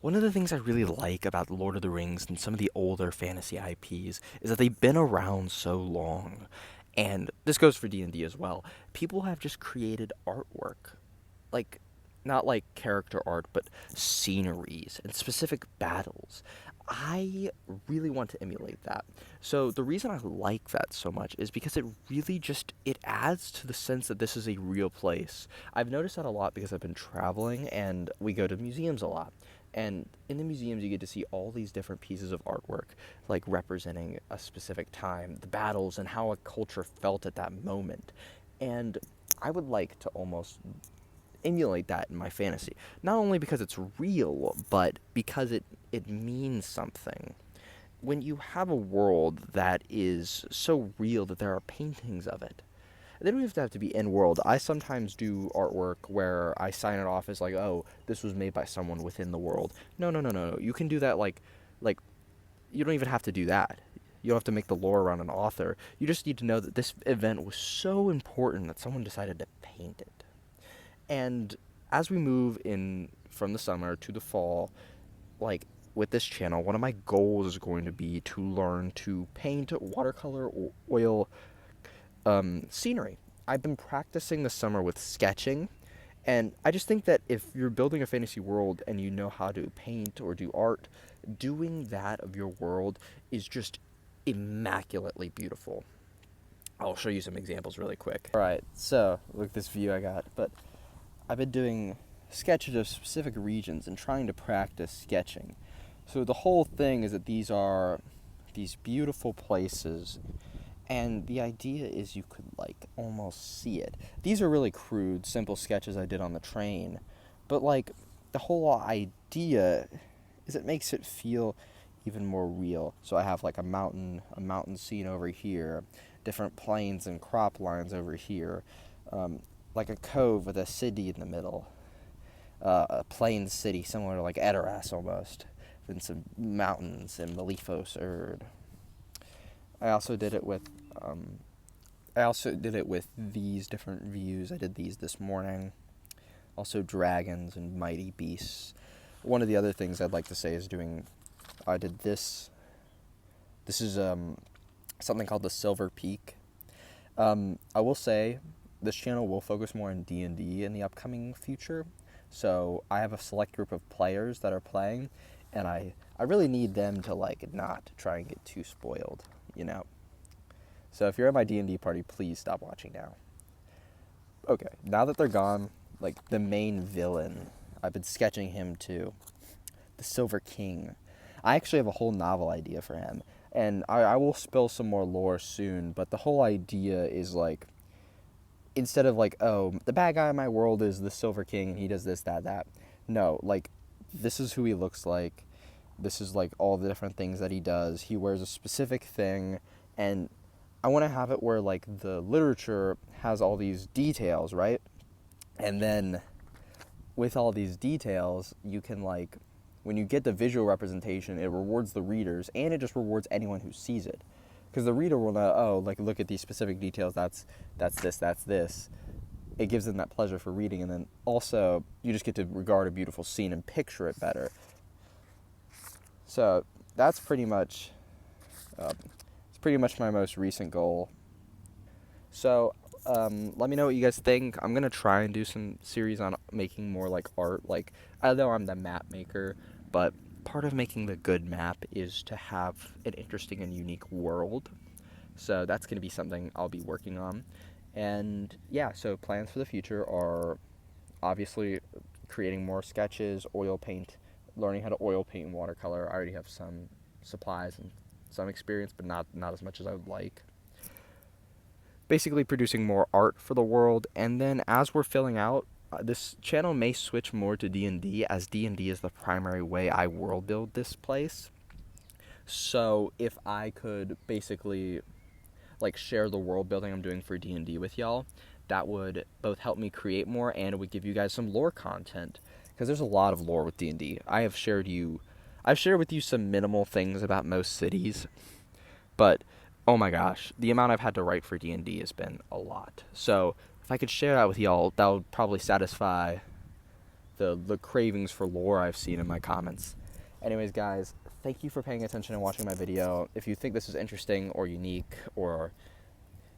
One of the things I really like about Lord of the Rings and some of the older fantasy IPs is that they've been around so long. And this goes for D&D as well. People have just created artwork, like not like character art, but sceneries and specific battles. I really want to emulate that. So the reason I like that so much is because it really just it adds to the sense that this is a real place. I've noticed that a lot because I've been traveling and we go to museums a lot. And in the museums, you get to see all these different pieces of artwork, like representing a specific time, the battles, and how a culture felt at that moment. And I would like to almost emulate that in my fantasy. Not only because it's real, but because it means something. When you have a world that is so real that there are paintings of it, they don't even have to be in world. I sometimes do artwork where I sign it off as like, oh, this was made by someone within the world. No, no, no, no, no. You can do that like you don't even have to do that. You don't have to make the lore around an author. You just need to know that this event was so important that someone decided to paint it. And as we move in from the summer to the fall, like with this channel, one of my goals is going to be to learn to paint watercolor or oil scenery. I've been practicing this summer with sketching, and I just think that if you're building a fantasy world and you know how to paint or do art, doing that of your world is just immaculately beautiful. I'll show you some examples really quick. All right, so look at this view I got, but I've been doing sketches of specific regions and trying to practice sketching. So the whole thing is that these are these beautiful places, and the idea is you could like almost see it. These are really crude, simple sketches I did on the train, but like the whole idea is it makes it feel even more real. So I have like a mountain scene over here, different plains and crop lines over here, like a cove with a city in the middle, a plain city similar to like Edoras almost, then some mountains and Melifos Erd. I also did it with these different views. I did these this morning. Also dragons and mighty beasts. One of the other things I'd like to say is I did this. This is something called the Silver Peak. I will say this channel will focus more on D&D in the upcoming future. So I have a select group of players that are playing, and I really need them to like not try and get too spoiled, you know. So if you're at my D&D party, please stop watching now. Okay, now that they're gone, like the main villain, I've been sketching him too. The Silver King. I actually have a whole novel idea for him, and I will spill some more lore soon, but the whole idea is like, instead of like, oh, the bad guy in my world is the Silver King and he does this, that. No, like, this is who he looks like. This is like all the different things that he does. He wears a specific thing, and I want to have it where like the literature has all these details, right? And then with all these details, you can like, when you get the visual representation, it rewards the readers, and it just rewards anyone who sees it. Because the reader will know, oh, like, look at these specific details, that's this. It gives them that pleasure for reading, and then also, you just get to regard a beautiful scene and picture it better. So, that's pretty much, my most recent goal. So, let me know what you guys think. I'm going to try and do some series on making more, like, art. Like, I know I'm the map maker, but part of making the good map is to have an interesting and unique world. So that's going to be something I'll be working on. And yeah, so plans for the future are obviously creating more sketches, oil paint, learning how to oil paint and watercolor. I already have some supplies and some experience, but not as much as I would like. Basically producing more art for the world, and then as we're filling out, this channel may switch more to D&D, as D&D is the primary way I world build this place. So if I could basically like share the world building I'm doing for D&D with y'all, that would both help me create more, and it would give you guys some lore content, because there's a lot of lore with D&D. I've shared with you some minimal things about most cities, but oh my gosh, the amount I've had to write for D&D has been a lot. So if I could share that with y'all, that would probably satisfy the cravings for lore I've seen in my comments. Anyways, guys, thank you for paying attention and watching my video. If you think this is interesting or unique, or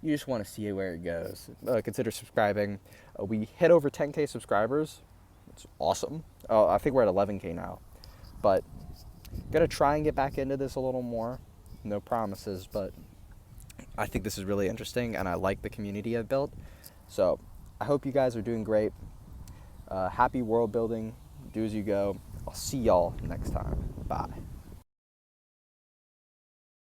you just want to see where it goes, consider subscribing. We hit over 10K subscribers. It's awesome. I think we're at 11K now. But gonna try and get back into this a little more. No promises, but I think this is really interesting, and I like the community I've built. So I hope you guys are doing great. Happy world building. Do as you go. I'll see y'all next time. Bye.